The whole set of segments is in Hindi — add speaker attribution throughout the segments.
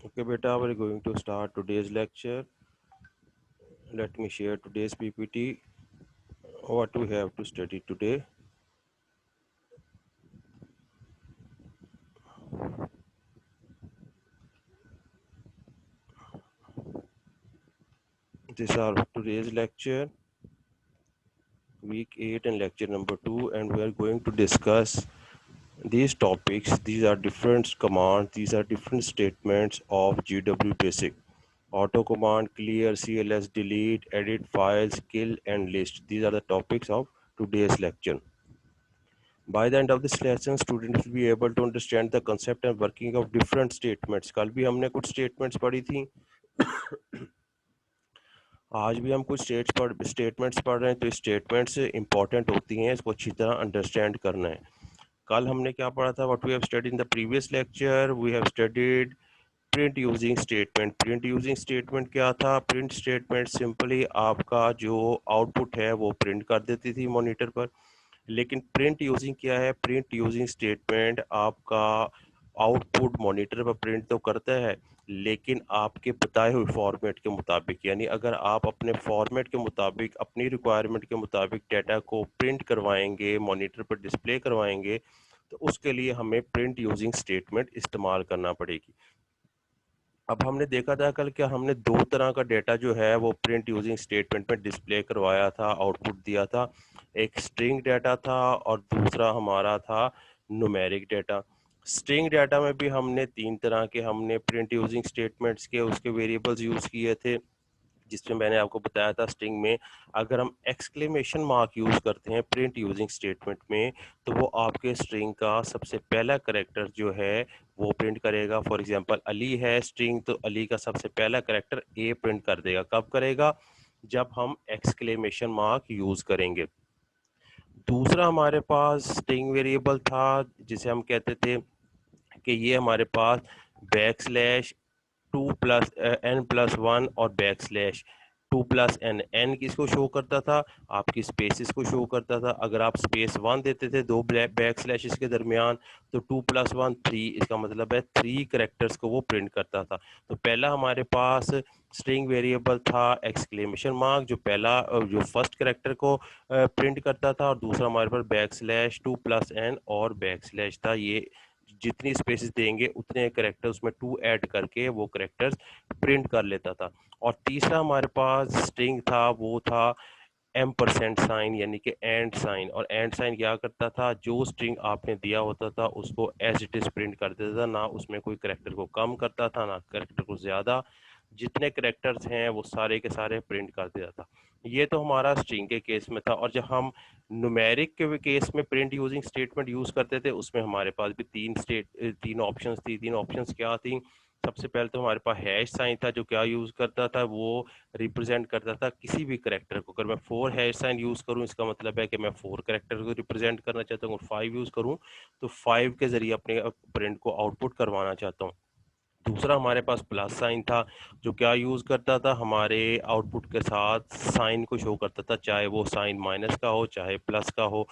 Speaker 1: Okay, beta, we're going to start today's lecture. Let me share today's PPT. What we have to study today. These are today's lecture, week 8 and lecture number 2, and we are going to discuss these topics. These are different commands, these are different statements of GW Basic. Auto command, clear, CLS, delete, edit files, kill, and list. These are the topics of today's lecture. By the end of this lesson, students will be able to understand the concept and working of different statements. कल भी हमने कुछ statements पढ़ी थी, आज भी हम कुछ statements पढ़ रहे हैं. तो statements important होती हैं, इसको अच्छी तरह understand करना है. कल हमने क्या पढ़ा था? What we have studied in the previous lecture, we have studied print using statement. Print using statement क्या था? Print statement simply आपका जो output है वो print कर देती थी monitor पर. लेकिन प्रिंट यूजिंग क्या है? प्रिंट यूजिंग स्टेटमेंट आपका आउटपुट मॉनिटर पर प्रिंट तो करता है, लेकिन आपके बताए हुए फॉर्मेट के मुताबिक. यानी अगर आप अपने फॉर्मेट के मुताबिक, अपनी रिक्वायरमेंट के मुताबिक डाटा को प्रिंट करवाएंगे, मॉनिटर पर डिस्प्ले करवाएंगे, तो उसके लिए हमें प्रिंट यूजिंग स्टेटमेंट इस्तेमाल करना पड़ेगी. अब हमने देखा था कल क्या हमने दो तरह का डेटा जो है वो प्रिंट यूजिंग स्टेटमेंट में डिस्प्ले करवाया था, आउटपुट दिया था. एक स्ट्रिंग डाटा था और दूसरा हमारा था न्यूमेरिक डाटा. स्ट्रिंग डाटा में भी हमने तीन तरह के हमने प्रिंट यूजिंग स्टेटमेंट्स के उसके वेरिएबल्स यूज़ किए थे, जिसमें मैंने आपको बताया था स्ट्रिंग में अगर हम एक्सक्लेमेशन मार्क यूज़ करते हैं प्रिंट यूजिंग स्टेटमेंट में, तो वो आपके स्ट्रिंग का सबसे पहला करैक्टर जो है वो प्रिंट करेगा. फॉर एग्जांपल अली है स्ट्रिंग, तो अली का सबसे पहला करैक्टर ए प्रिंट कर देगा. कब करेगा? जब हम एक्सक्लेमेशन मार्क यूज़ करेंगे. दूसरा हमारे पास स्ट्रिंग वेरिएबल था जिसे हम कहते थे कि ये हमारे पास बैक स्लैश 2 + n+1 और बैक स्लैश 2 + n किसको शो करता था? आपकी स्पेसिस को शो करता था. अगर आप स्पेस 1 देते थे दो बैक स्लैश के दरमियान, तो 2 + 1 3, इसका मतलब है 3 करेक्टर्स को वो प्रिंट करता था. तो पहला हमारे पास स्ट्रिंग वेरिएबल था एक्सक्लेमेशन मार्क, जो पहला जो फर्स्ट करेक्टर को प्रिंट करता था, और दूसरा हमारे पास बैक स्लैश 2 + n और बैक स्लैश था. ये जितनी स्पेसेस देंगे उतने करेक्टर उसमें 2 ऐड करके वो करेक्टर्स प्रिंट कर लेता था. और तीसरा हमारे पास स्ट्रिंग था, वो था एम्परसेंट साइन, यानी कि एंड साइन. और एंड साइन क्या करता था? जो स्ट्रिंग आपने दिया होता था उसको एज इट इज प्रिंट कर देता था, ना उसमें कोई करेक्टर को कम करता था ना करेक्टर को ज़्यादा. जितने करेक्टर्स हैं वो सारे के सारे प्रिंट कर देता था. ये तो हमारा स्ट्रिंग के केस में था. और जब हम न्यूमेरिक के केस में प्रिंट यूजिंग स्टेटमेंट यूज़ करते थे, उसमें हमारे पास भी तीन ऑप्शंस थी. तीन ऑप्शंस क्या थी? सबसे पहले तो हमारे पास हैश साइन था, जो क्या यूज़ करता था? वो रिप्रेजेंट करता था किसी भी करेक्टर को. अगर मैं 4 हैश साइन यूज़ करूँ, इसका मतलब है कि मैं 4 करेक्टर को रिप्रेजेंट करना चाहता हूँ. और 5 यूज़ करूँ तो 5 के ज़रिए अपने प्रिंट को आउटपुट करवाना चाहता हूँ. दूसरा हमारे पास प्लस साइन था, जो क्या यूज़ करता था? हमारे आउटपुट के साथ साइन को शो करता था, चाहे वो साइन माइनस का हो चाहे प्लस का हो.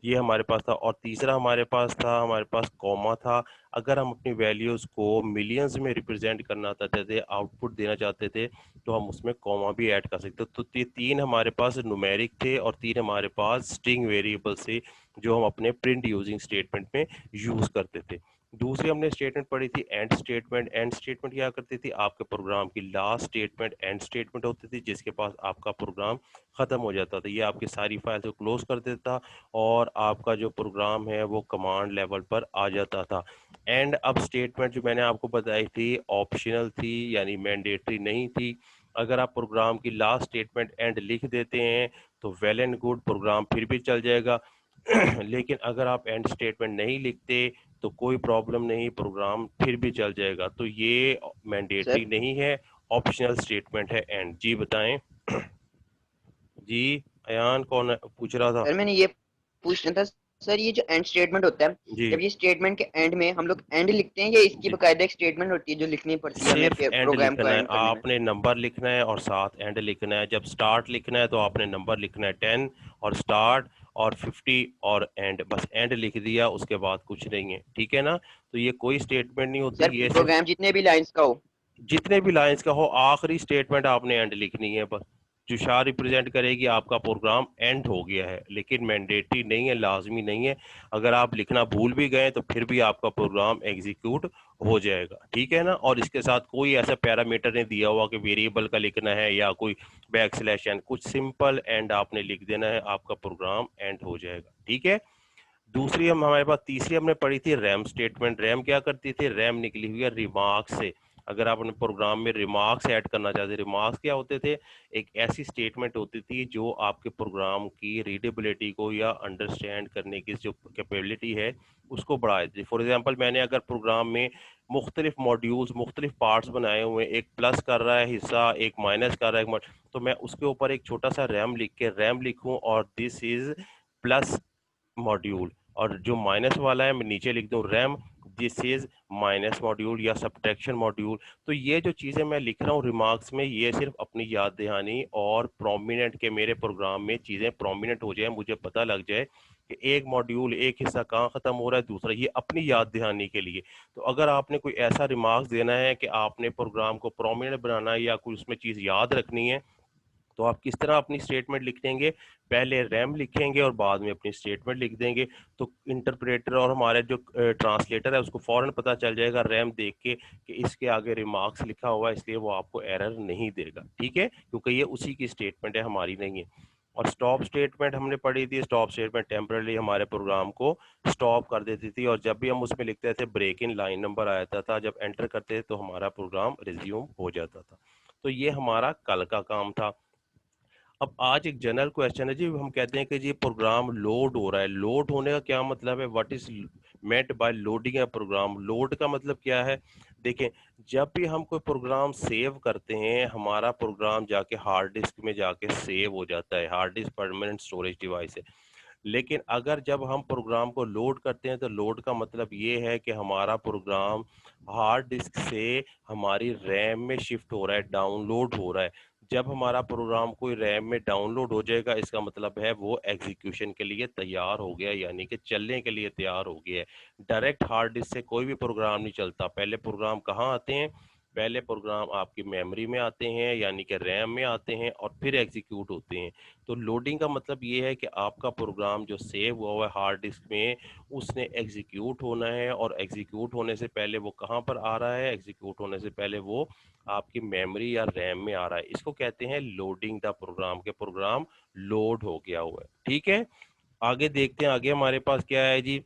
Speaker 1: ये हमारे पास था. और तीसरा हमारे पास था, हमारे पास कॉमा था. अगर हम अपनी वैल्यूज़ को मिलियंस में रिप्रेजेंट करना चाहते थे, आउटपुट देना चाहते थे, तो हम उसमें कॉमा भी ऐड कर सकते. तो ये तीन हमारे पास न्यूमेरिक थे और तीन हमारे पास स्ट्रिंग वेरिएबल थे, जो हम अपने प्रिंट यूजिंग स्टेटमेंट में यूज़ करते थे. दूसरी हमने स्टेटमेंट पढ़ी थी एंड स्टेटमेंट. एंड स्टेटमेंट क्या करती थी? आपके प्रोग्राम की लास्ट स्टेटमेंट एंड स्टेटमेंट होती थी, जिसके पास आपका प्रोग्राम ख़त्म हो जाता था. ये आपकी सारी फाइल को क्लोज कर देता और आपका जो प्रोग्राम है वो कमांड लेवल पर आ जाता था. एंड अब स्टेटमेंट जो मैंने आपको बताई थी ऑप्शनल थी, यानी मैंडेटरी नहीं थी. अगर आप प्रोग्राम की लास्ट स्टेटमेंट एंड लिख देते हैं तो वेल एंड गुड, प्रोग्राम फिर भी चल जाएगा. लेकिन अगर आप एंड स्टेटमेंट नहीं लिखते तो कोई प्रॉब्लम नहीं, प्रोग्राम फिर भी चल जाएगा. तो ये
Speaker 2: सर
Speaker 1: मैंडेटरी नहीं है, ऑप्शनल स्टेटमेंट है एंड. जी बताएं. जी अयान कौन पूछ रहा था?
Speaker 2: सर मैंने ये पूछना था सर, ये जो एंड स्टेटमेंट होता है,
Speaker 1: जी
Speaker 2: जब ये स्टेटमेंट के एंड में हम लोग एंड लिखते हैं या इसकी
Speaker 1: जी,
Speaker 2: बकायदा एक स्टेटमेंट होती है जो लिखनी पड़ती है हमें
Speaker 1: सिर्फ एंड
Speaker 2: प्रोग्राम को
Speaker 1: लिखना है.
Speaker 2: एंड करने में?
Speaker 1: आपने नंबर लिखना है और साथ एंड लिखना है. जब स्टार्ट लिखना है तो आपने नंबर लिखना है 10 और स्टार्ट और 50 और एंड. बस एंड लिख दिया, उसके बाद कुछ नहीं है. ठीक है ना? तो ये कोई स्टेटमेंट नहीं
Speaker 2: सर
Speaker 1: होती, ये सिर्फ
Speaker 2: प्रोग्राम जितने भी लाइंस का हो.
Speaker 1: जितने भी लाइंस का हो आखिरी स्टेटमेंट आपने एंड लिखनी है बस, जो शाह रिप्रेजेंट करेगी आपका प्रोग्राम एंड हो गया है, लेकिन मैंडेटरी नहीं है, लाजमी नहीं है। अगर आप लिखना भूल भी गए तो फिर भी आपका प्रोग्राम एग्जीक्यूट हो जाएगा, ठीक है ना। और इसके साथ कोई ऐसा पैरामीटर नहीं दिया हुआ कि वेरिएबल का लिखना है या कोई बैक स्लैश एंड, कुछ सिंपल एंड आपने लिख देना है, आपका प्रोग्राम एंड हो जाएगा, ठीक है। दूसरी हम हमारे पास तीसरी हमने पढ़ी थी रैम स्टेटमेंट। रैम क्या करती थी, रैम निकली हुई है रिमार्क से। अगर आप अपने प्रोग्राम में रिमार्क्स ऐड करना चाहते, रिमार्क्स क्या होते थे, एक ऐसी स्टेटमेंट होती थी जो आपके प्रोग्राम की रीडेबिलिटी को या अंडरस्टैंड करने की जो कैपेबिलिटी है उसको बढ़ाए थे। फॉर एग्जांपल मैंने अगर प्रोग्राम में मुख्तलिफ मॉड्यूल्स मुख्तलिफ पार्ट्स बनाए हुए हैं, एक प्लस कर रहा है हिस्सा, एक माइनस कर रहा है, तो मैं उसके ऊपर एक छोटा सा रैम लिख के रैम लिखूं और दिस इज प्लस मॉड्यूल, और जो माइनस वाला है मैं नीचे लिख दूं RAM this is minus module या सब्ट्रैक्शन मॉड्यूल। तो ये जो चीज़ें मैं लिख रहा हूँ रिमार्क्स में, ये सिर्फ अपनी याद दहानी और प्रोमिनेंट के मेरे प्रोग्राम में चीज़ें प्रोमिनेंट हो जाए, मुझे पता लग जाए कि एक मॉड्यूल एक हिस्सा कहाँ ख़त्म हो रहा है दूसरा, ये अपनी याद दहानी के लिए। तो अगर आपने कोई ऐसा रिमार्क्स देना है कि आपने प्रोग्राम को प्रोमिनेंट बनाना है या कोई उसमें चीज़ याद रखनी है, तो आप किस तरह अपनी स्टेटमेंट लिख देंगे, पहले रैम लिखेंगे और बाद में अपनी स्टेटमेंट लिख देंगे। तो इंटरप्रेटर और हमारे जो ट्रांसलेटर है उसको फौरन पता चल जाएगा रैम देख के कि इसके आगे रिमार्क्स लिखा हुआ है, इसलिए वो आपको एरर नहीं देगा, ठीक है, क्योंकि ये उसी की स्टेटमेंट है, हमारी नहीं है। और स्टॉप स्टेटमेंट हमने पढ़ी थी। स्टॉप स्टेटमेंट टेम्परली हमारे प्रोग्राम को स्टॉप कर देती थी, और जब भी हम उसमें लिखते थे ब्रेक इन लाइन नंबर आ जाता था, जब एंटर करते थे तो हमारा प्रोग्राम रिज्यूम हो जाता था। तो ये हमारा कल का काम था। अब आज एक जनरल क्वेश्चन है जी, हम कहते हैं कि जी प्रोग्राम लोड हो रहा है, लोड होने का क्या मतलब है, what is meant by loading a program. Load का मतलब क्या है, देखें, जब भी हम कोई प्रोग्राम सेव करते हैं हमारा प्रोग्राम जाके हार्ड डिस्क में जाके सेव हो जाता है, hard disk permanent storage device है। लेकिन अगर जब हम प्रोग्राम को लोड करते हैं तो लोड का मतलब ये है कि हमारा प्रोग्राम हार्ड डिस्क से हमारी रैम में शिफ्ट हो रहा है, डाउनलोड हो रहा है। जब हमारा प्रोग्राम कोई रैम में डाउनलोड हो जाएगा इसका मतलब है वो एग्जीक्यूशन के लिए तैयार हो गया, यानी कि चलने के लिए तैयार हो गया है। डायरेक्ट हार्ड डिस्क से कोई भी प्रोग्राम नहीं चलता। पहले प्रोग्राम कहाँ आते हैं, पहले प्रोग्राम आपकी मेमोरी में आते हैं यानी कि रैम में आते हैं और फिर एग्जीक्यूट होते हैं। तो लोडिंग का मतलब ये है कि आपका प्रोग्राम जो सेव हुआ हुआ है हार्ड डिस्क में उसने एग्जीक्यूट होना है, और एग्जीक्यूट होने से पहले वो कहाँ पर आ रहा है, एग्जीक्यूट होने से पहले वो आपकी मेमोरी या रैम में आ रहा है। इसको कहते हैं लोडिंग द प्रोग्राम, के प्रोग्राम लोड हो गया हुआ है, ठीक है। आगे देखते हैं, आगे हमारे पास क्या है जी,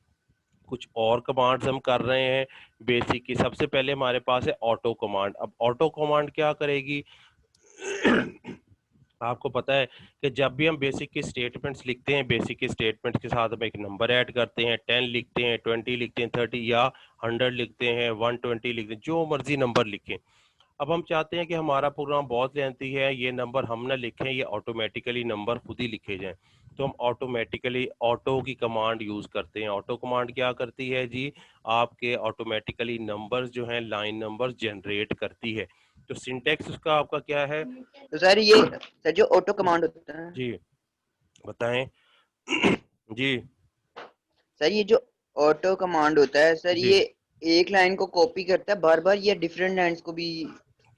Speaker 1: कुछ और कमांड्स हम कर रहे हैं बेसिक की। सबसे पहले हमारे पास है ऑटो कमांड। अब ऑटो कमांड क्या करेगी आपको पता है कि जब भी हम बेसिक की स्टेटमेंट्स लिखते हैं, बेसिक की स्टेटमेंट्स के साथ हम एक नंबर ऐड करते हैं, 10 लिखते हैं, 20 लिखते हैं, 30 या 100 लिखते हैं, 120 लिखते हैं, जो मर्जी नंबर लिखें। अब हम चाहते हैं कि हमारा प्रोग्राम बहुत लेंथी है, ये नंबर हम ना लिखें, ये ऑटोमेटिकली नंबर खुद ही लिखे जाएं। तो हम ऑटोमेटिकली ऑटो की कमांड यूज करते हैं। ऑटो कमांड क्या करती है जी, आपके ऑटोमेटिकली नंबर्स जो हैं लाइन नंबर्स जनरेट करती है। तो सिंटेक्स उसका आपका क्या है
Speaker 2: तो सर जो ऑटो कमांड होता है,
Speaker 1: जी, बताएं जी
Speaker 2: सर ये जो ऑटो कमांड होता है सर,
Speaker 1: जी,
Speaker 2: ये एक लाइन को कॉपी करता है बार बार या डिफरेंट लाइंस को भी?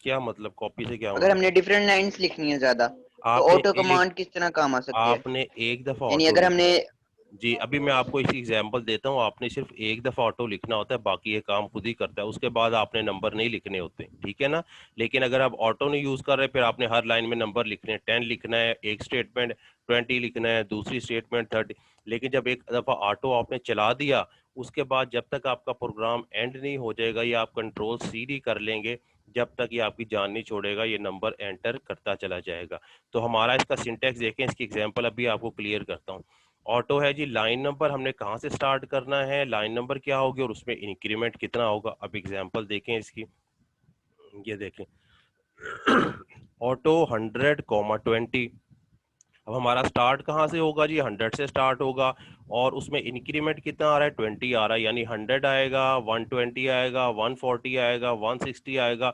Speaker 1: क्या मतलब कॉपी से क्या
Speaker 2: अगर
Speaker 1: मतलब,
Speaker 2: हमने डिफरेंट लाइंस लिखनी है ज्यादा, तो
Speaker 1: आपने
Speaker 2: ऑटो
Speaker 1: एक
Speaker 2: कमांड किस तरह काम आ सकती है?
Speaker 1: आपने एक दफा
Speaker 2: यानी
Speaker 1: ऑटो
Speaker 2: अगर
Speaker 1: लिखना
Speaker 2: हमने,
Speaker 1: है जी। अभी मैं आपको इसी एग्जांपल देता हूँ, आपने सिर्फ एक दफा ऑटो लिखना होता है, बाकी ये काम खुद ही करता है, उसके बाद आपने नंबर नहीं लिखने होते, ठीक है ना। लेकिन अगर आप ऑटो नहीं यूज कर रहे फिर आपने हर लाइन में नंबर लिखने हैं, 10 लिखना है एक स्टेटमेंट, 20 लिखना है दूसरी स्टेटमेंट, 30। लेकिन जब एक दफा ऑटो आपने चला दिया उसके बाद जब तक आपका प्रोग्राम एंड नहीं हो जाएगा या आप कंट्रोल सी डी कर लेंगे, जब तक ये आपकी जान नहीं छोड़ेगा ये नंबर एंटर करता चला जाएगा। तो हमारा इसका सिंटेक्स देखें, इसकी एग्जांपल अभी आपको क्लियर करता हूँ। ऑटो है जी, लाइन नंबर हमने कहाँ से स्टार्ट करना है, लाइन नंबर क्या होगी और उसमें इंक्रीमेंट कितना होगा। अब एग्जांपल देखें इसकी, ये देखें ऑटो 100, 20। अब हमारा स्टार्ट कहाँ से होगा जी, 100 से स्टार्ट होगा, और उसमें इंक्रीमेंट कितना आ रहा है, 20 आ रहा है, यानी 100 आएगा, 120 आएगा, 140 आएगा, 160 आएगा,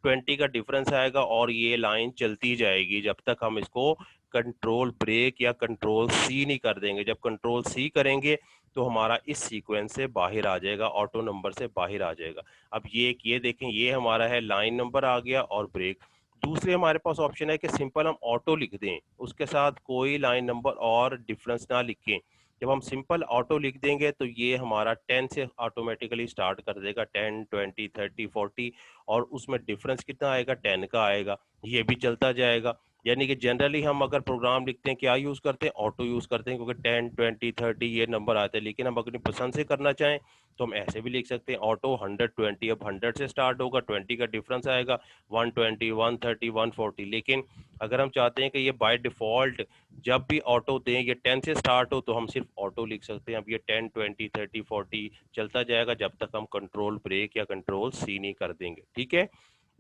Speaker 1: 20 का डिफरेंस आएगा, और ये लाइन चलती जाएगी जब तक हम इसको कंट्रोल ब्रेक या कंट्रोल सी नहीं कर देंगे। जब कंट्रोल सी करेंगे तो हमारा इस सीक्वेंस से बाहर आ जाएगा, ऑटो नंबर से बाहर आ जाएगा। अब ये देखें, ये हमारा है लाइन नंबर आ गया और ब्रेक। दूसरे हमारे पास ऑप्शन है कि सिंपल हम ऑटो लिख दें, उसके साथ कोई लाइन नंबर और डिफरेंस ना लिखें। जब हम सिंपल ऑटो लिख देंगे तो ये हमारा 10 से ऑटोमेटिकली स्टार्ट कर देगा, 10, 20, 30, 40, और उसमें डिफरेंस कितना आएगा, 10 का आएगा। ये भी चलता जाएगा। यानी कि जनरली हम अगर प्रोग्राम लिखते हैं क्या यूज़ करते हैं, ऑटो यूज़ करते हैं, क्योंकि 10, 20, 30 ये नंबर आते हैं। लेकिन हम अपनी पसंद से करना चाहें तो हम ऐसे भी लिख सकते हैं, ऑटो 120। अब 100 से स्टार्ट होगा, 20 का डिफरेंस आएगा, 120, 130, 140। लेकिन अगर हम चाहते हैं कि ये बाय डिफ़ॉल्ट जब भी ऑटो दें ये 10 से स्टार्ट हो, तो हम सिर्फ ऑटो लिख सकते हैं। अब ये 10, 20, 30, 40 चलता जाएगा जब तक हम कंट्रोल ब्रेक या कंट्रोल सी नहीं कर देंगे। ठीक है,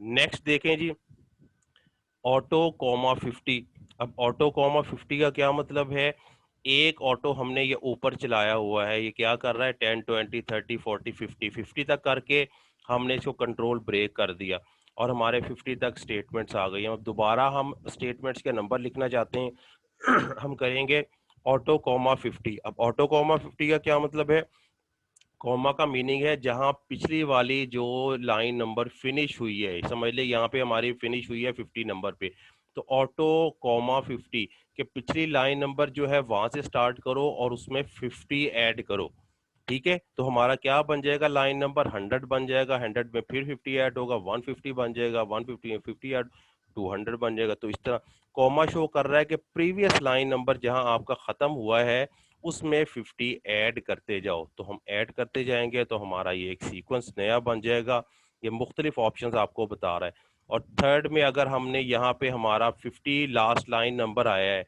Speaker 1: नेक्स्ट देखें जी, ऑटो कॉमा 50। अब ऑटो कॉमा 50 का क्या मतलब है, एक ऑटो हमने ये ऊपर चलाया हुआ है, ये क्या कर रहा है, 10, 20, 30, 40, 50, 50 तक करके हमने इसको कंट्रोल ब्रेक कर दिया और हमारे 50 तक स्टेटमेंट्स आ गई हैं। अब दोबारा हम स्टेटमेंट्स के नंबर लिखना चाहते हैं हम करेंगे ऑटो कॉमा 50। अब ऑटो कॉमा 50 का क्या मतलब है, कॉमा का मीनिंग है जहां पिछली वाली जो लाइन नंबर फिनिश हुई है, समझ ले यहाँ पे हमारी फिनिश हुई है 50 नंबर पे, तो ऑटो कॉमा 50 के पिछली लाइन नंबर जो है वहां से स्टार्ट करो और उसमें 50 ऐड करो। ठीक है, तो हमारा क्या बन जाएगा, लाइन नंबर 100 बन जाएगा, 100 में फिर 50 ऐड होगा, 150 बन जाएगा, 150 में 50 ऐड, 200 बन जाएगा। तो इस तरह कॉमा शो कर रहा है कि प्रीवियस लाइन नंबर जहां आपका खत्म हुआ है उसमें 50 ऐड करते जाओ। तो हम ऐड करते जाएंगे तो हमारा ये एक सीक्वेंस नया बन जाएगा। ये मुख्तलिफ ऑप्शंस आपको बता रहा है। और थर्ड में अगर हमने यहाँ पे हमारा 50 लास्ट लाइन नंबर आया है,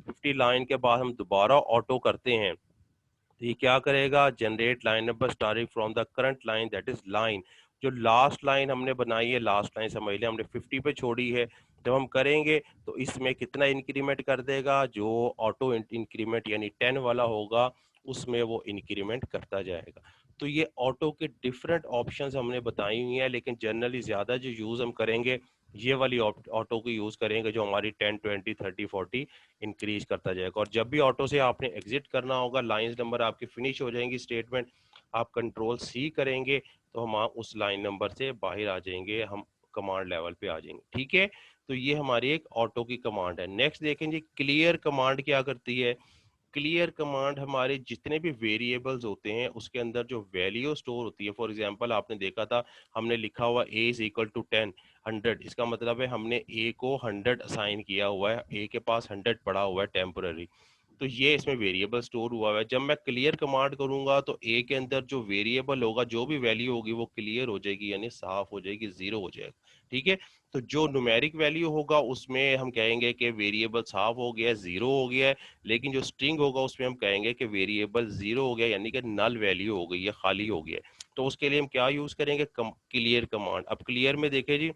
Speaker 1: 50 लाइन के बाद हम दोबारा ऑटो करते हैं, तो ये क्या करेगा, generate line number starting from the current line that is line. जो लास्ट लाइन हमने बनाई है, लास्ट लाइन समझ लें हमने 50 पे छोड़ी है, जब हम करेंगे तो इसमें कितना इंक्रीमेंट कर देगा, जो ऑटो इंक्रीमेंट यानी 10 वाला होगा उसमें वो इंक्रीमेंट करता जाएगा। तो ये ऑटो के डिफरेंट ऑप्शंस हमने बताई हुई हैं, लेकिन जनरली ज़्यादा जो यूज़ हम करेंगे ये वाली ऑटो को यूज़ करेंगे जो हमारी 10, 20, 30, 40 इंक्रीज करता जाएगा। और जब भी ऑटो से आपने एग्जिट करना होगा, लाइन नंबर आपकी फिनिश हो जाएंगी स्टेटमेंट, आप कंट्रोल सी करेंगे तो हम उस लाइन नंबर से बाहर आ जाएंगे, हम कमांड लेवल पे आ जाएंगे। ठीक है, तो ये हमारी एक ऑटो की कमांड है। नेक्स्ट देखेंगे क्लियर कमांड क्या करती है। क्लियर कमांड हमारे जितने भी वेरिएबल्स होते हैं उसके अंदर जो वैल्यू स्टोर होती है, फॉर एग्जांपल आपने देखा था हमने लिखा हुआ a इज इक्वल टू 10, 100, इसका मतलब है हमने a को 100 असाइन किया हुआ है, a के पास 100 पड़ा हुआ है टेम्पररी, तो ये इसमें वेरिएबल स्टोर हुआ है। जब मैं क्लियर कमांड करूंगा तो a के अंदर जो वेरिएबल होगा, जो भी वैल्यू होगी वो क्लियर हो जाएगी, यानी साफ हो जाएगी, जीरो हो जाएगा। ठीक है, तो जो न्यूमेरिक वैल्यू होगा उसमें हम कहेंगे कि वेरिएबल साफ हो गया है, जीरो हो गया है, लेकिन जो स्ट्रिंग होगा उसमें हम कहेंगे कि वेरिएबल जीरो हो गया, यानी कि नल वैल्यू हो गई है, खाली हो गया है। तो उसके लिए हम क्या यूज करेंगे, क्लियर कमांड। अब क्लियर में देखें जी,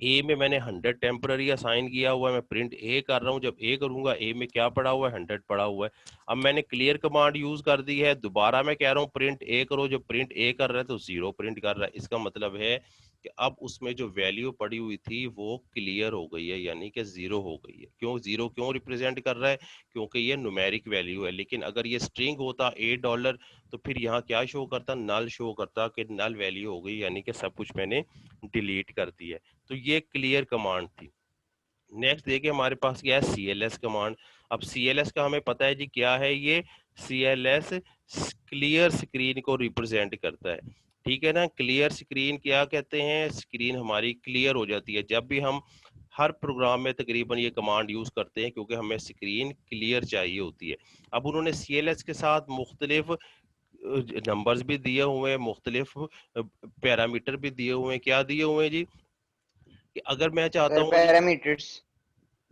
Speaker 1: ए में मैंने 100 टेम्पररी असाइन किया हुआ है, मैं प्रिंट ए कर रहा हूँ, जब ए करूंगा ए में क्या पड़ा हुआ है, 100 पड़ा हुआ है। अब मैंने क्लियर कमांड यूज कर दी है, दोबारा मैं कह रहा हूँ प्रिंट ए करो, जब प्रिंट ए कर रहा है तो जीरो प्रिंट कर रहा है। इसका मतलब है कि अब उसमें जो वैल्यू पड़ी हुई थी वो क्लियर हो गई है, यानी कि जीरो हो गई है। क्यों जीरो क्यों रिप्रेजेंट कर रहा है, क्योंकि ये न्यूमेरिक वैल्यू है। लेकिन अगर ये स्ट्रिंग होता $8 तो फिर यहाँ क्या शो करता, नल शो करता कि नल वैल्यू हो गई, यानी कि सब कुछ मैंने डिलीट कर दिया है। तो ये क्लियर कमांड थी। नेक्स्ट देखिए हमारे पास क्या है, CLS कमांड। अब CLS का हमें पता है जी क्या है, ये CLS क्लियर स्क्रीन को रिप्रेजेंट करता है। ठीक है ना, क्लियर स्क्रीन क्या कहते हैं, स्क्रीन हमारी क्लियर हो जाती है जब भी हम हर प्रोग्राम में तकरीबन ये कमांड यूज करते हैं, क्योंकि हमें स्क्रीन क्लियर चाहिए होती है। अब उन्होंने CLS के साथ मुख्तलिफ नंबर्स भी दिए हुए हैं, मुख्तलिफ पैरामीटर भी दिए हुए हैं। क्या दिए हुए हैं जी, कि अगर मैं चाहता हूँ जी,
Speaker 2: पैरामीटर्स।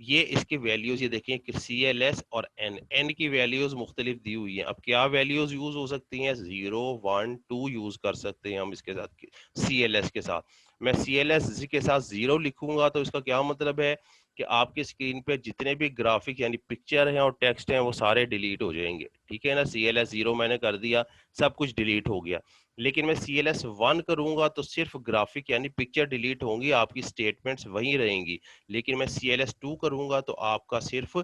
Speaker 1: ये इसकी वैल्यूज ये देखें कि CLS और एन की वैल्यूज मुख्तलिफ दी हुई हैं। अब क्या वैल्यूज यूज हो सकती हैं, 0, 1, 2 यूज कर सकते हैं हम इसके साथ, CLS के साथ। मैं CLS के साथ 0 लिखूंगा तो इसका क्या मतलब है कि आपकी स्क्रीन पे जितने भी ग्राफिक यानी पिक्चर हैं और टेक्स्ट हैं वो सारे डिलीट हो जाएंगे। ठीक है ना, CLS 0 मैंने कर दिया, सब कुछ डिलीट हो गया। लेकिन मैं CLS 1 करूंगा तो सिर्फ ग्राफिक यानी पिक्चर डिलीट होंगी, आपकी स्टेटमेंट्स वहीं रहेंगी। लेकिन मैं CLS 2 करूंगा तो आपका सिर्फ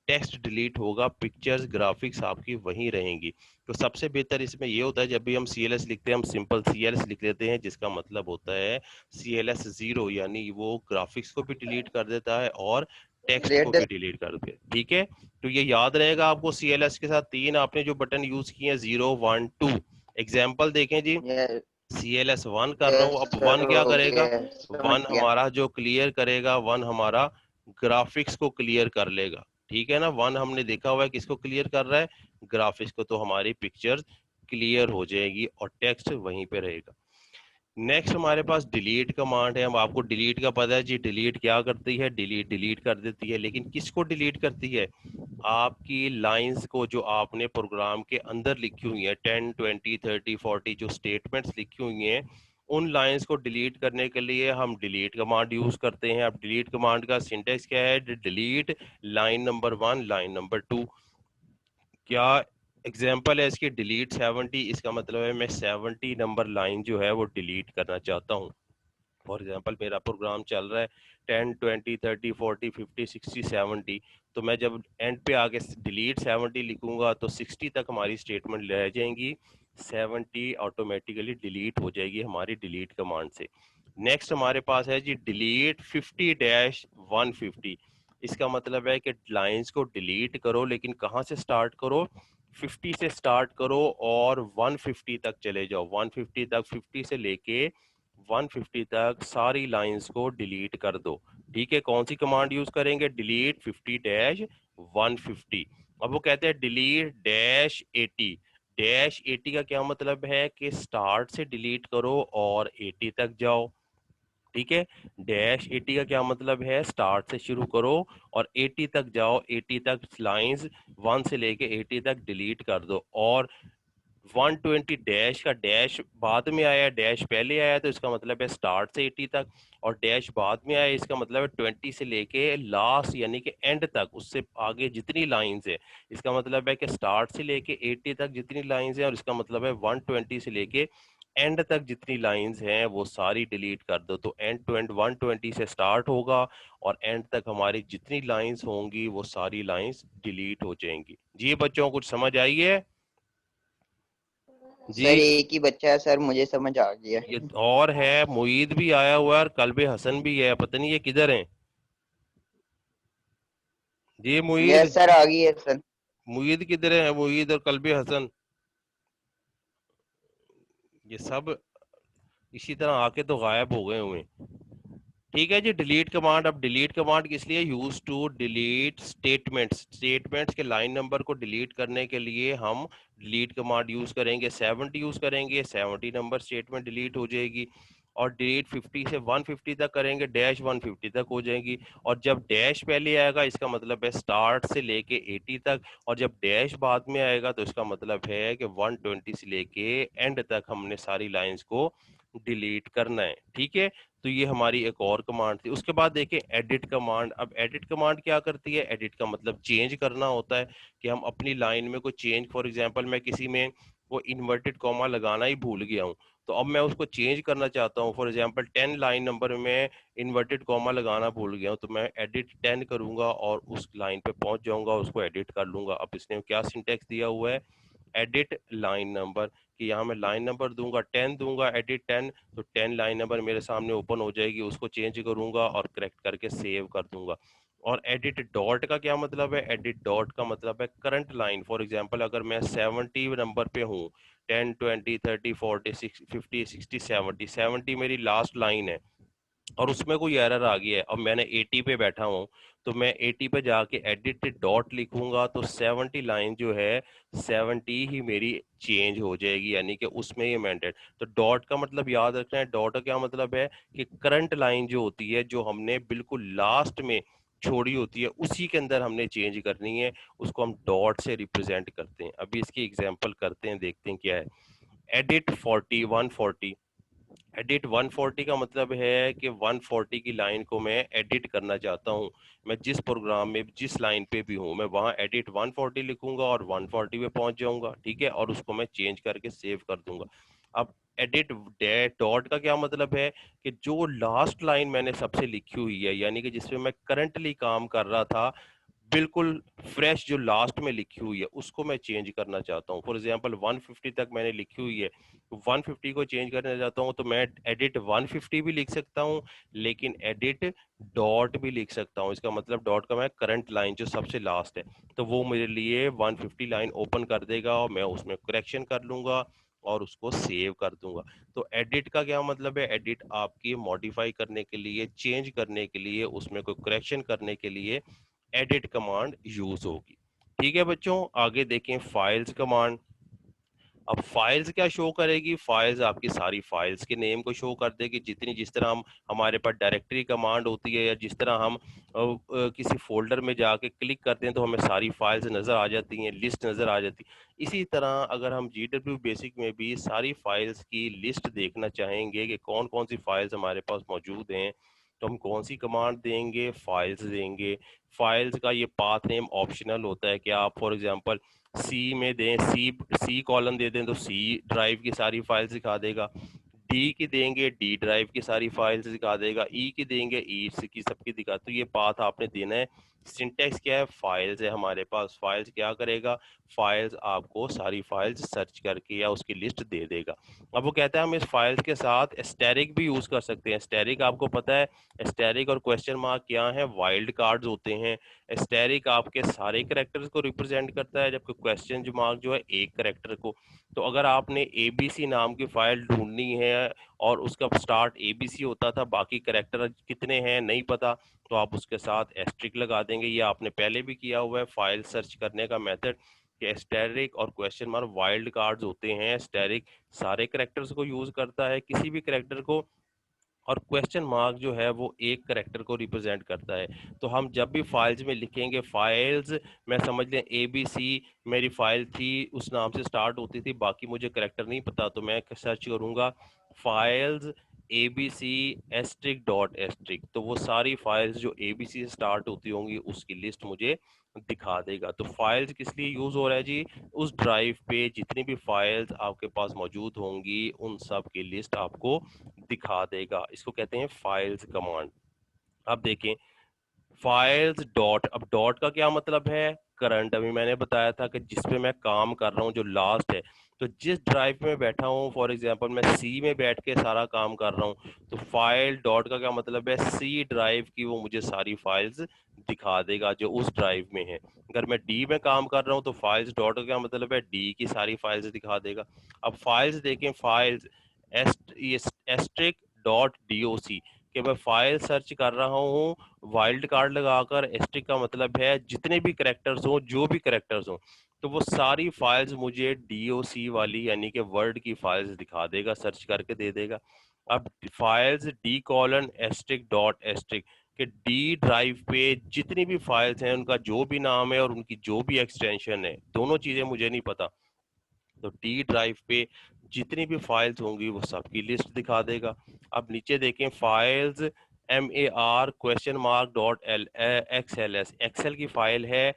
Speaker 1: टेक्स्ट डिलीट होगा, पिक्चर्स ग्राफिक्स आपकी वहीं रहेंगी। तो सबसे बेहतर इसमें ये होता है जब भी हम CLS लिखते हैं, हम सिंपल CLS लिख लेते हैं, जिसका मतलब होता है CLS 0, यानी वो ग्राफिक्स को भी डिलीट कर देता है और टेक्स्ट
Speaker 2: रेट
Speaker 1: को
Speaker 2: द
Speaker 1: भी डिलीट कर दे। ठीक है, तो ये याद रहेगा आपको। CLS के साथ तीन आपने जो बटन यूज किए हैं, 0 1 2। एग्जाम्पल देखें जी, CLS 1 कर रहा हूँ,
Speaker 2: यस
Speaker 1: अब
Speaker 2: सर
Speaker 1: 1 क्या
Speaker 2: हो
Speaker 1: करेगा,
Speaker 2: गया, समझ
Speaker 1: 1
Speaker 2: गया।
Speaker 1: हमारा जो क्लियर करेगा, 1 हमारा ग्राफिक्स को क्लियर कर लेगा। ठीक है ना, 1 हमने देखा हुआ है किसको क्लियर कर रहा है, ग्राफिक्स को, तो हमारी पिक्चर्स क्लियर हो जाएगी और टेक्स्ट वहीं पे रहेगा। नेक्स्ट हमारे पास डिलीट कमांड है। हम आपको डिलीट का पता है जी, डिलीट क्या करती है, डिलीट डिलीट कर देती है, लेकिन किसको डिलीट करती है, आपकी लाइंस को जो आपने प्रोग्राम के अंदर लिखी हुई है, 10 20 30 40 जो स्टेटमेंट्स लिखी हुई हैं, उन लाइंस को डिलीट करने के लिए हम डिलीट कमांड यूज करते हैं। अब डिलीट कमांड का सिंटेक्स क्या है, delete line number 1 line number 2। क्या एग्जाम्पल है इसकी, डिलीट 70, इसका मतलब है मैं 70 नंबर लाइन जो है वो डिलीट करना चाहता हूँ। फॉर एग्जाम्पल मेरा प्रोग्राम चल रहा है 10 20 30 40 50 60 70, तो मैं जब एंड पे आके डिलीट 70 लिखूंगा तो 60 तक हमारी स्टेटमेंट रह जाएंगी, 70 ऑटोमेटिकली डिलीट हो जाएगी हमारी डिलीट कमांड से। नेक्स्ट हमारे पास है जी डिलीट 50-150। इसका मतलब है कि लाइंस को डिलीट करो, लेकिन कहाँ से स्टार्ट करो, 50 से स्टार्ट करो और 150 तक चले जाओ। 150 तक, 50 से लेके 150 तक सारी लाइंस को डिलीट कर दो। ठीक है, कौन सी कमांड यूज करेंगे, डिलीट 50-150। अब वो कहते हैं डिलीट -80। -80 का क्या मतलब है कि स्टार्ट से डिलीट करो और 80 तक जाओ। ठीक है, -80 का क्या मतलब है, स्टार्ट से शुरू करो और 80 तक जाओ, 80 तक लाइंस 1 से लेके 80 तक डिलीट कर दो। और 120 डैश का डैश बाद में आया, डैश पहले आया, तो इसका मतलब है स्टार्ट से 80 तक, और डैश बाद में आया, इसका मतलब है 20 से लेके लास्ट यानी कि एंड तक, उससे आगे जितनी लाइंस है, इसका मतलब है कि स्टार्ट से लेके 80 तक जितनी लाइंस है, और इसका मतलब है 120 से लेके एंड तक जितनी लाइंस हैं वो सारी डिलीट कर दो। तो एंड टू एंड 120 से स्टार्ट होगा और एंड तक हमारी जितनी लाइंस होंगी वो सारी लाइंस डिलीट हो जाएंगी। जी बच्चों, कुछ समझ आई है जी?
Speaker 2: सर एक ही बच्चा है सर, मुझे समझ आ गया।
Speaker 1: ये और है, मुईद भी आया हुआ है और कल्बे हसन भी है, पता नहीं ये किधर है जी। मुईद,
Speaker 2: यस सर आ गई है सर।
Speaker 1: मुईद किधर है, मुईद और कल्बे हसन, ये सब इसी तरह आके तो गायब हो गए हुए हैं। ठीक है जी, डिलीट कमांड। अब डिलीट कमांड किस लिए, use to delete statements, statements के लाइन नंबर को डिलीट करने के लिए हम डिलीट कमांड यूज करेंगे। 70 यूज करेंगे, 70 नंबर स्टेटमेंट डिलीट हो जाएगी। और डिलीट 50 से 150 तक करेंगे, डैश 150 तक हो जाएगी। और जब डैश पहले आएगा इसका मतलब है स्टार्ट से लेके 80 तक, और जब डैश बाद में आएगा तो इसका मतलब है कि 120 से लेके एंड तक हमने सारी लाइंस को डिलीट करना है। ठीक है, तो ये हमारी एक और कमांड थी। उसके बाद देखें एडिट कमांड। अब एडिट कमांड क्या करती है, एडिट का मतलब चेंज करना होता है, कि हम अपनी लाइन में कोई चेंज, फॉर एग्जांपल मैं किसी में वो इन्वर्टेड कॉमा लगाना ही भूल गया हूँ, तो अब मैं उसको चेंज करना चाहता हूँ। फॉर एग्जांपल 10 लाइन नंबर में इन्वर्टेड कॉमा लगाना भूल गया हूँ, तो मैं एडिट 10 करूंगा और उस लाइन पे पहुंच जाऊंगा, उसको एडिट कर लूंगा। अब इसने क्या सिंटेक्स दिया हुआ है, एडिट लाइन नंबर, कि यहाँ मैं लाइन नंबर दूंगा 10, दूंगा एडिट 10, तो 10 लाइन नंबर मेरे सामने ओपन हो जाएगी, उसको चेंज करूंगा और करेक्ट करके सेव कर दूंगा। और एडिट डॉट का क्या मतलब है, एडिट डॉट का मतलब है करंट लाइन। फॉर एग्जांपल अगर मैं 70 नंबर पे हूँ, 10 20 30 40 50 60 70, 70 मेरी लास्ट लाइन है, और उसमें कोई एरर आ गया है, अब मैंने 80 पे बैठा हूँ, तो मैं 80 पे जाके एडिट डॉट लिखूंगा तो 70 लाइन जो है 70 ही मेरी चेंज हो जाएगी, यानी कि उसमें ही अमेंडेड। तो डॉट का मतलब याद रखना है, डॉट का क्या मतलब है कि करंट लाइन जो होती है, जो हमने बिल्कुल लास्ट में छोड़ी होती है, उसी के अंदर हमने चेंज करनी है, उसको हम डॉट से रिप्रेजेंट करते हैं। अभी इसकी एग्जांपल करते हैं, देखते हैं क्या है। एडिट 40 140, एडिट 140 का मतलब है कि 140 की लाइन को मैं एडिट करना चाहता हूं। मैं जिस प्रोग्राम में जिस लाइन पे भी हूं, मैं वहां एडिट 140 लिखूंगा और 140 पे पहुंच जाऊंगा। ठीक है, और उसको मैं चेंज करके सेव कर दूंगा। अब एडिट डॉट का क्या मतलब है कि जो लास्ट लाइन मैंने सबसे लिखी हुई है, यानी कि जिसमें मैं करंटली काम कर रहा था, बिल्कुल फ्रेश जो लास्ट में लिखी हुई है उसको मैं चेंज करना चाहता हूँ। फॉर एग्जांपल 150 तक मैंने लिखी हुई है, 150 को चेंज करना चाहता हूँ तो मैं एडिट 150 भी लिख सकता हूँ, लेकिन एडिट डॉट भी लिख सकता हूँ। इसका मतलब डॉट का मैं करंट लाइन जो सबसे लास्ट है, तो वो मेरे लिए 150 लाइन ओपन कर देगा और मैं उसमें करेक्शन कर लूंगा और उसको सेव कर दूंगा। तो एडिट का क्या मतलब है? एडिट आपकी मॉडिफाई करने के लिए, चेंज करने के लिए, उसमें कोई करेक्शन करने के लिए एडिट कमांड यूज होगी। ठीक है बच्चों, आगे देखें फाइल्स कमांड। अब फाइल्स क्या शो करेगी? फाइल्स आपकी सारी फाइल्स के नेम को शो कर देगी, जितनी जिस तरह हम हमारे पास डायरेक्टरी कमांड होती है, या जिस तरह हम किसी फोल्डर में जाके क्लिक करते हैं तो हमें सारी फाइल्स नज़र आ जाती हैं, लिस्ट नज़र आ जाती है। इसी तरह अगर हम GW बेसिक में भी सारी फाइल्स की लिस्ट देखना चाहेंगे कि कौन कौन सी फाइल्स हमारे पास मौजूद हैं, तो हम कौन सी कमांड देंगे? फाइल्स देंगे। फाइल्स का ये पाथ नेम ऑप्शनल होता है कि आप फॉर एग्जांपल सी में दें, सी कॉलम दे दें तो सी ड्राइव की सारी फाइल्स दिखा देगा, डी की देंगे डी ड्राइव की सारी फाइल्स दिखा देगा, ई की देंगे ई की सबकी दिखा। तो ये पाथ आपने देना है। सिंटेक्स क्या है? फाइल्स है हमारे पास। फाइल्स क्या करेगा? फाइल्स आपको सारी फाइल्स सर्च करके या उसकी लिस्ट दे देगा। अब वो कहता है हम इस फाइल्स के साथ एस्टेरिक भी यूज कर सकते हैं। एस्टेरिक आपको पता है, एस्टेरिक और क्वेश्चन मार्क क्या है? वाइल्ड कार्ड्स होते हैं। एस्टेरिक आपके सारे करेक्टर्स को रिप्रेजेंट करता है, जबकि क्वेश्चन जो मार्क जो है एक करेक्टर को। तो अगर आपने ABC नाम की फाइल ढूंढनी है और उसका स्टार्ट ABC होता था, बाकी करेक्टर कितने हैं नहीं पता, तो आप उसके साथ एस्ट्रिक लगा देंगे। ये आपने पहले भी किया हुआ है फाइल सर्च करने का मेथड, कि एस्टेरिक और क्वेश्चन मार्क वाइल्ड कार्ड्स होते हैं। एस्टेरिक सारे करेक्टर्स को यूज करता है, किसी भी करेक्टर को, और क्वेश्चन मार्क जो है वो एक करेक्टर को रिप्रेजेंट करता है। तो हम जब भी फाइल्स में लिखेंगे, फाइल्स मैं समझ लें ABC मेरी फाइल थी, उस नाम से स्टार्ट होती थी, बाकी मुझे करेक्टर नहीं पता, तो मैं सर्च करूंगा files ABC asterisk dot asterisk, तो वो सारी फाइल्स जो ABC से स्टार्ट होती होंगी उसकी लिस्ट मुझे दिखा देगा। तो फाइल्स किस लिए यूज हो रहा है जी? उस ड्राइव पे जितनी भी फाइल्स आपके पास मौजूद होंगी उन सब की लिस्ट आपको दिखा देगा। इसको कहते हैं फाइल्स कमांड। अब देखें फाइल्स डॉट। अब डॉट का क्या मतलब है? करंट। अभी मैंने बताया था कि जिस पे मैं काम कर रहा हूँ जो लास्ट है, तो जिस ड्राइव में बैठा हूँ, फॉर एग्जांपल मैं सी में बैठ के सारा काम कर रहा हूँ, तो फाइल डॉट का क्या मतलब है? सी ड्राइव की वो मुझे सारी फाइल्स दिखा देगा जो उस ड्राइव में है। अगर मैं डी में काम कर रहा हूँ तो फाइल्स डॉट का क्या मतलब है? डी की सारी फाइल्स दिखा देगा। अब फाइल्स देखें, फाइल्स एस्ट्रिक डॉट DOC, कि मैं फाइल सर्च कर रहा हूँ वाइल्ड कार्ड लगाकर। एस्ट्रिक का मतलब है जितने भी करेक्टर्स हों, जो भी करेक्टर्स हों, तो वो सारी फाइल्स मुझे DOC वाली यानी कि वर्ड की फाइल्स दिखा देगा, सर्च करके दे देगा। अब files D colon asterisk dot asterisk, कि डी ड्राइव पे जितनी भी फाइल्स हैं उनका जो भी नाम है और उनकी जो भी एक्सटेंशन है, दोनों चीजें मुझे नहीं पता, तो डी ड्राइव पे जितनी भी फाइल्स होंगी वो सबकी लिस्ट दिखा देगा। अब नीचे देखें files MAR question mark dot XLS, excel की फाइल है।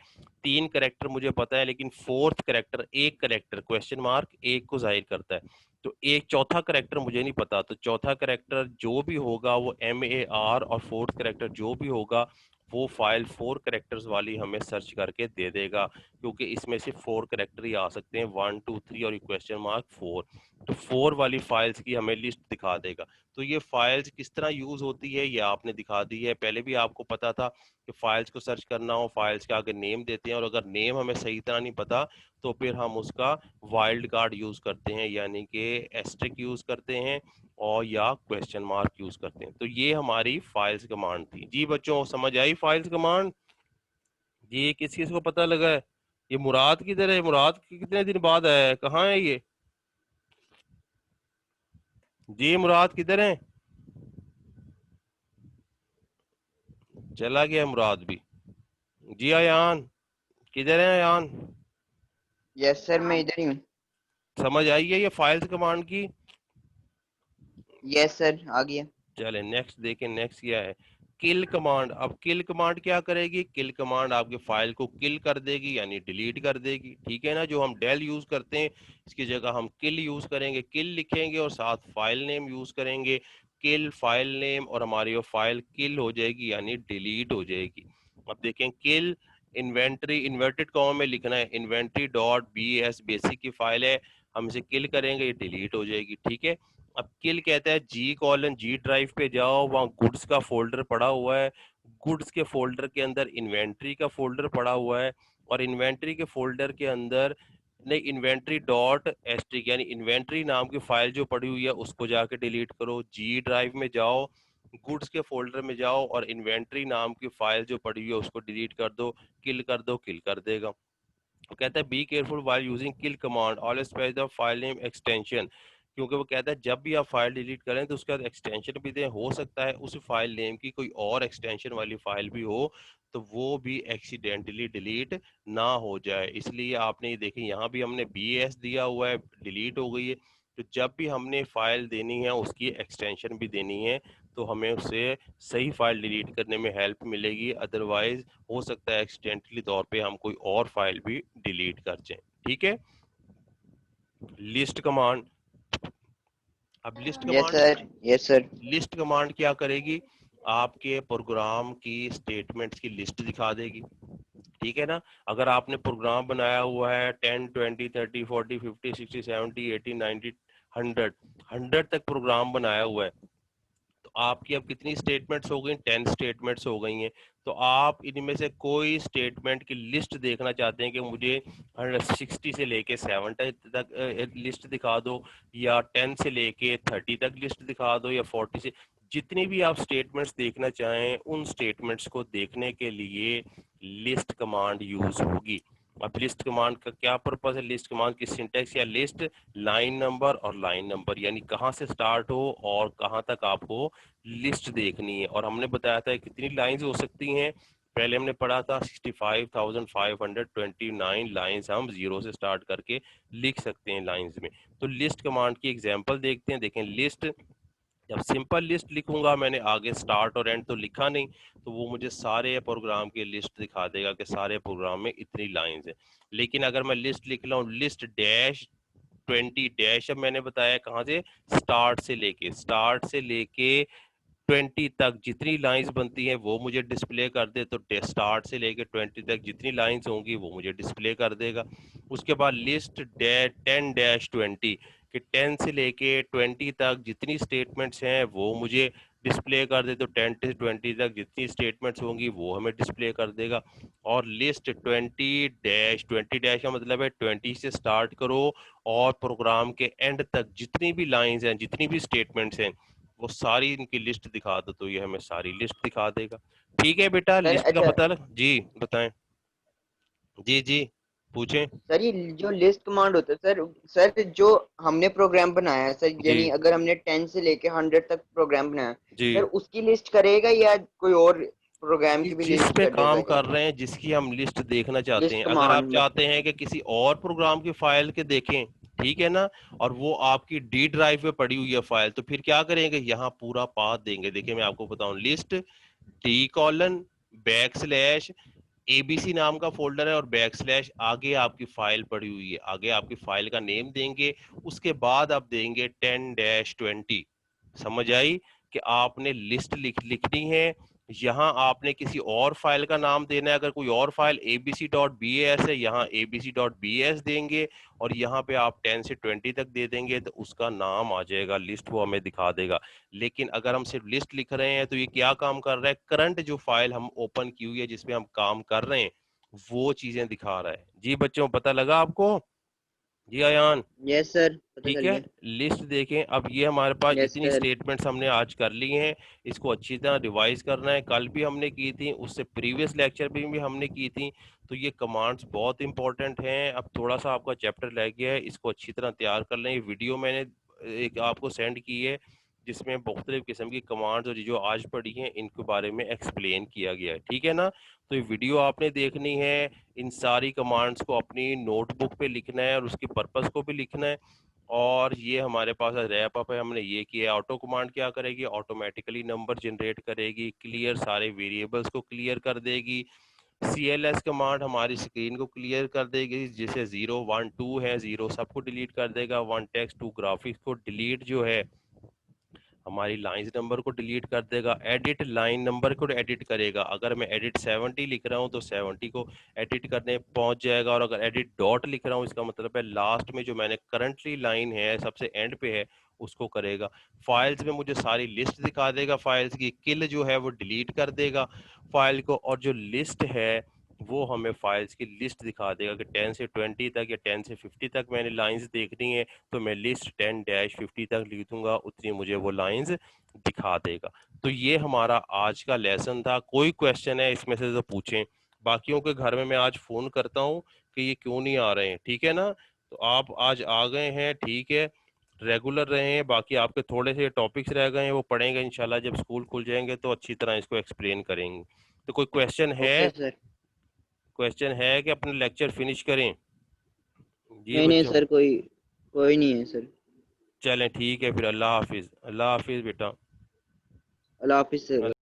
Speaker 1: 3 करेक्टर मुझे पता है, लेकिन फोर्थ करेक्टर, एक करेक्टर क्वेश्चन मार्क एक को जाहिर करता है, तो एक चौथा करेक्टर मुझे नहीं पता। तो चौथा करेक्टर जो भी होगा वो MAR, और फोर्थ करेक्टर जो भी होगा वो फाइल 4 करेक्टर्स वाली हमें सर्च करके दे देगा, क्योंकि इसमें से 4 करेक्टर ही आ सकते हैं, 1 2 3 और क्वेश्चन मार्क 4। तो 4 वाली फाइल्स की हमें लिस्ट दिखा देगा। तो ये फाइल्स किस तरह यूज होती है ये आपने दिखा दी है। पहले भी आपको पता था कि फाइल्स को सर्च करना हो, फाइल्स के आगे नेम देते हैं, और अगर नेम हमें सही तरह नहीं पता तो फिर हम उसका वाइल्ड कार्ड यूज करते हैं, यानी कि एस्ट्रिक यूज करते हैं और या क्वेश्चन मार्क यूज करते हैं। तो ये हमारी फाइल्स कमांड थी जी। बच्चों समझ आई फाइल्स कमांड जी? किस किस को पता लगा है? ये मुराद किधर है? मुराद कितने दिन बाद आया है? कहाँ है ये जी? मुराद किधर है? चला गया मुराद भी जी। अयान किधर है? अयान
Speaker 2: यस सर, मैं इधर ही हूँ।
Speaker 1: समझ आई है ये फाइल्स कमांड की?
Speaker 2: यस सर, आ गया।
Speaker 1: चले नेक्स्ट देखें, नेक्स्ट क्या है? किल कमांड। अब किल कमांड क्या करेगी? किल कमांड आपके फाइल को किल कर देगी, यानी डिलीट कर देगी। ठीक है ना? जो हम डेल यूज करते हैं इसकी जगह हम किल यूज करेंगे। किल लिखेंगे और साथ फाइल नेम यूज करेंगे। किल फाइल नेम, और हमारी वो फाइल किल हो जाएगी यानी डिलीट हो जाएगी। अब देखें किल इन्वेंट्री इन्वर्टेड कॉमा में लिखना है, इन्वेंट्री डॉट bs बेसिक की फाइल है, हम इसे किल करेंगे, ये डिलीट हो जाएगी, ठीक है। अब किल कहता है G ड्राइव पे जाओ, वहाँ गुड्स का फोल्डर पड़ा हुआ है, गुड्स के फोल्डर के अंदर इन्वेंट्री का फोल्डर पड़ा हुआ है, और इन्वेंट्री के फोल्डर के अंदर नहीं, इन्वेंट्री डॉट एस्ट्रिक यानी इन्वेंट्री नाम की फाइल जो पड़ी हुई है उसको जाके डिलीट करो। जी ड्राइव में जाओ, गुड्स के फोल्डर में जाओ और इन्वेंट्री नाम की फाइल जो पड़ी हुई है उसको डिलीट कर दो, किल कर देगा। वो कहता है be careful while using kill command always specify the file name extension, क्योंकि वो कहता है जब भी आप फाइल डिलीट करें तो उसके बाद एक्सटेंशन भी दें, हो सकता है उस फाइल नेम की कोई और एक्सटेंशन वाली फाइल भी हो तो वो भी एक्सीडेंटली डिलीट ना हो जाए, इसलिए आपने ये देखिए यहाँ भी हमने BS दिया हुआ है, डिलीट हो गई है। तो जब भी हमने फाइल देनी है उसकी एक्सटेंशन भी देनी है तो हमें उससे सही फाइल डिलीट करने में हेल्प मिलेगी, अदरवाइज हो सकता है एक्सीडेंटली तौर पे हम कोई और फाइल भी डिलीट कर जाएं, ठीक है। लिस्ट कमांड, अब
Speaker 2: yes sir, yes sir.
Speaker 1: List command क्या करेगी, आपके प्रोग्राम की स्टेटमेंट्स की लिस्ट दिखा देगी, ठीक है ना। अगर आपने प्रोग्राम बनाया हुआ है 10 20 30 40 50 60 70 80 90 100 100 तक प्रोग्राम बनाया हुआ है, तो आपकी अब कितनी स्टेटमेंट्स हो गई, 10 स्टेटमेंट्स हो गई हैं। तो आप इनमें से कोई स्टेटमेंट की लिस्ट देखना चाहते हैं कि मुझे 160 से लेके 70 तक लिस्ट दिखा दो, या 10 से लेके 30 तक लिस्ट दिखा दो, या 40 से, जितनी भी आप स्टेटमेंट्स देखना चाहें उन स्टेटमेंट्स को देखने के लिए लिस्ट कमांड यूज होगी। अब लिस्ट कमांड का क्या पर्पस है, लिस्ट कमांड की सिंटेक्स या लिस्ट लाइन नंबर और लाइन नंबर, यानी कहाँ से स्टार्ट हो और कहाँ तक आपको लिस्ट देखनी है। और हमने बताया था कितनी लाइंस हो सकती हैं, पहले हमने पढ़ा था 65,529 लाइंस हम जीरो से स्टार्ट करके लिख सकते हैं लाइंस में। तो लिस्ट कमांड की एग्जांपल देखते हैं। देखें लिस्ट, जब सिंपल लिस्ट लिखूंगा, मैंने आगे स्टार्ट और एंड तो लिखा नहीं, तो वो मुझे सारे प्रोग्राम की लिस्ट दिखा देगा कि सारे प्रोग्राम में इतनी लाइंस है। लेकिन अगर मैं लिस्ट लिख रहा हूँ लिस्ट डैश 20 डैश, अब मैंने बताया कहाँ से, स्टार्ट से लेके 20 तक जितनी लाइंस बनती हैं वो मुझे डिस्प्ले कर दे, तो स्टार्ट से लेके 20 तक जितनी लाइंस होंगी वो मुझे डिस्प्ले कर देगा। उसके बाद लिस्ट 10 डैश 20 कि 10 से लेके 20 तक जितनी स्टेटमेंट्स हैं वो मुझे डिस्प्ले कर दे, तो 10 से 20 तक जितनी स्टेटमेंट्स होंगी वो हमें डिस्प्ले कर देगा। और लिस्ट 20 डैश का मतलब है 20 से स्टार्ट करो और प्रोग्राम के एंड तक जितनी भी लाइंस हैं, जितनी भी स्टेटमेंट्स हैं, वो सारी इनकी लिस्ट दिखा दो, तो ये हमें सारी लिस्ट दिखा देगा। ठीक है बेटा,
Speaker 2: सर
Speaker 1: लिस्ट का
Speaker 2: अच्छा,
Speaker 1: पता लग, जी बताएं, जी जी पूछें।
Speaker 2: सर ये जो लिस्ट कमांड होता है सर, सर जो हमने प्रोग्राम बनाया है सर,
Speaker 1: जी
Speaker 2: यानी अगर हमने 10 से लेके 100 तक प्रोग्राम बनाया है,
Speaker 1: जी,
Speaker 2: सर उसकी लिस्ट करेगा या कोई और प्रोग्राम
Speaker 1: कि
Speaker 2: की भी
Speaker 1: जिस
Speaker 2: लिस्ट
Speaker 1: पे
Speaker 2: कर देगा
Speaker 1: काम
Speaker 2: ये
Speaker 1: कर रहे हैं जिसकी हम लिस्ट देखना चाहते
Speaker 2: लिस्ट
Speaker 1: हैं, अगर आप
Speaker 2: कमांड में?
Speaker 1: चाहते हैं कि किसी और प्रोग्राम की फाइल के देखें, ठीक है ना, और वो आपकी डी ड्राइव पे पड़ी हुई है फाइल, तो फिर क्या करेंगे, यहाँ पूरा पाथ देंगे। देखिए मैं आपको बताऊं, list D colon back slash ABC नाम का फोल्डर है और बैक स्लैश आगे आपकी फाइल पड़ी हुई है, आगे आपकी फाइल का नेम देंगे, उसके बाद आप देंगे 10-20। समझ आई कि आपने लिस्ट लिखनी है, यहाँ आपने किसी और फाइल का नाम देना है, अगर कोई और फाइल abc.bas है यहाँ abc.bs देंगे, और यहाँ पे आप 10 से 20 तक दे देंगे तो उसका नाम आ जाएगा लिस्ट, वो हमें दिखा देगा। लेकिन अगर हम सिर्फ लिस्ट लिख रहे हैं तो ये क्या काम कर रहा है, करंट जो फाइल हम ओपन की हुई है जिसपे हम काम कर रहे हैं वो चीजें दिखा रहा है। जी बच्चों पता लगा आपको, जी आयान,
Speaker 2: यस सर, पता
Speaker 1: ठीक
Speaker 2: चल
Speaker 1: है।
Speaker 2: गया।
Speaker 1: लिस्ट देखें, अब ये हमारे पास
Speaker 2: यस
Speaker 1: इतनी
Speaker 2: सर।
Speaker 1: स्टेटमेंट्स हमने आज कर ली हैं, इसको अच्छी तरह रिवाइज करना है, कल भी हमने की थी, उससे प्रीवियस लेक्चर में भी हमने की थी। तो ये कमांड्स बहुत इंपॉर्टेंट हैं। अब थोड़ा सा आपका चैप्टर रह गया है, इसको अच्छी तरह तैयार कर लें। ये वीडियो मैंने एक आपको सेंड की है जिसमें मुख्तलिफ किस्म की कमांड्स और जो आज पढ़ी हैं इनके बारे में एक्सप्लेन किया गया है, ठीक है ना। तो ये वीडियो आपने देखनी है, इन सारी कमांड्स को अपनी नोटबुक पे लिखना है और उसकी पर्पस को भी लिखना है। और ये हमारे पास रैप अप है, हमने ये किया। ऑटो कमांड क्या करेगी, ऑटोमेटिकली नंबर जनरेट करेगी, क्लियर सारे वेरिएबल्स को क्लियर कर देगी। CLS कमांड हमारी स्क्रीन को क्लियर कर देगी, जैसे 0 1 2 है, 0 सबको डिलीट कर देगा, 1 टेक्स्ट 2 ग्राफिक्स को डिलीट जो है हमारी लाइंस नंबर को डिलीट कर देगा, एडिट लाइन नंबर को एडिट करेगा। अगर मैं एडिट 70 लिख रहा हूँ तो 70 को एडिट करने पहुंच जाएगा, और अगर एडिट डॉट लिख रहा हूँ इसका मतलब है लास्ट में जो मैंने करंटली लाइन है सबसे एंड पे है उसको करेगा। फाइल्स में मुझे सारी लिस्ट दिखा देगा फाइल्स की, किल जो है वो डिलीट कर देगा फाइल को, और जो लिस्ट है वो हमें फाइल्स की लिस्ट दिखा देगा कि 10 से 20 तक या 10 से 50 तक मैंने लाइंस देखनी है तो मैं लिस्ट 10-50 तक लिख दूंगा, उतनी मुझे वो लाइंस दिखा देगा। तो ये हमारा आज का लेसन था। कोई क्वेश्चन है इसमें से तो पूछें, बाकियों के घर में मैं आज फोन करता हूँ कि ये क्यों नहीं आ रहे हैं, ठीक है ना। तो आप आज आ गए हैं, ठीक है, रेगुलर रहे हैं, बाकी आपके थोड़े से टॉपिक्स रह गए हैं वो पढ़ेंगे इंशाल्लाह, जब स्कूल खुल जाएंगे तो अच्छी तरह इसको एक्सप्लेन करेंगे। तो कोई क्वेश्चन है,
Speaker 2: ओके सर।
Speaker 1: क्वेश्चन है कि अपने लेक्चर फिनिश करें जी
Speaker 2: नहीं नहीं
Speaker 1: बच्चों।
Speaker 2: सर, कोई कोई नहीं है सर।
Speaker 1: चलें ठीक है फिर, अल्लाह हाफिज, अल्लाह हाफिज बेटा।
Speaker 2: अल्लाह हाफिज सर।